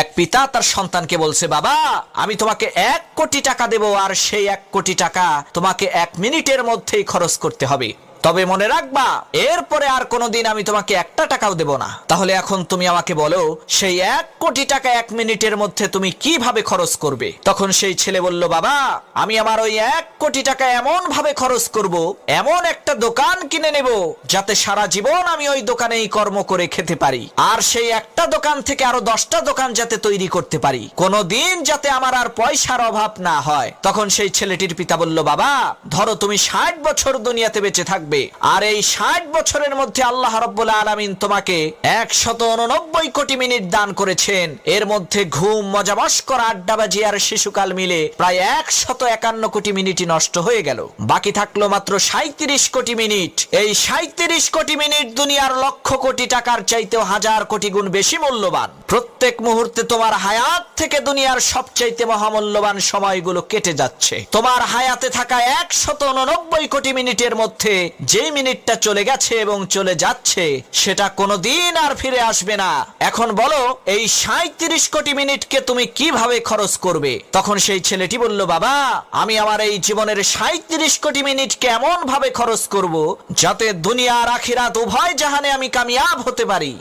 এক পিতা তার সন্তানকে বলছে, বাবা আমি তোমাকে 1 কোটি টাকা দেব, আর সেই 1 কোটি টাকা তোমাকে 1 মিনিটের মধ্যেই খরচ করতে হবে। তবে মনে রাখবা, এরপরে আর কোনোদিন আমি তোমাকে 1টা টাকাও দেব না। তাহলে এখন তুমি আমাকে বলো, সেই 1 কোটি টাকা 1 মিনিটের মধ্যে তুমি কিভাবে খরচ করবে? তখন সেই ছেলে বলল, বাবা আমি আমার ওই 1 কোটি টাকা এমন ভাবে খরচ করব, এমন একটা দোকান কিনে নেব যাতে সারা জীবন আমি ওই দোকানেই কর্ম করে খেতে পারি, আর সেই একটা দোকান থেকে আরো 10টা দোকান যাতে তৈরি করতে পারি, কোনোদিন যাতে আমার আর পয়সার অভাব না হয়। তখন সেই ছেলেটির পিতা বলল, বাবা ধরো তুমি 60 বছর দুনিয়াতে বেঁচে থাকবে, আর এই 60 বছরের মধ্যে আল্লাহ রাব্বুল আলামিন তোমাকে 189 কোটি মিনিট দান করেছেন। এর মধ্যে ঘুম, মজা মস্করা, আড্ডাবাজি আর শিশুকাল মিলে প্রায় 151 কোটি মিনিটই নষ্ট হয়ে গেল। বাকি থাকলো মাত্র 37 কোটি মিনিট। এই 37 কোটি মিনিট দুনিয়ার লক্ষ কোটি টাকার চাইতেও 1000 কোটি গুণ বেশি মূল্যবান। প্রত্যেক মুহূর্তে তোমার হায়াত থেকে দুনিয়ার সবচাইতে মহামূল্যবান সময়গুলো কেটে যাচ্ছে। তোমার হায়াতে থাকা 189 কোটি মিনিটের মধ্যে যে মিনিটটা চলে গেছে এবং চলে যাচ্ছে, সেটা কোনোদিন আর ফিরে আসবে না। এখন বলো, এই 37 কোটি মিনিটকে তুমি কিভাবে খরচ করবে? তখন সেই ছেলেটি বলল, বাবা আমি আমার এই জীবনের 37 কোটি মিনিটকে এমন ভাবে খরচ করব যাতে দুনিয়া আর আখিরাত উভয় জাহানে আমি কামিয়াব হতে পারি।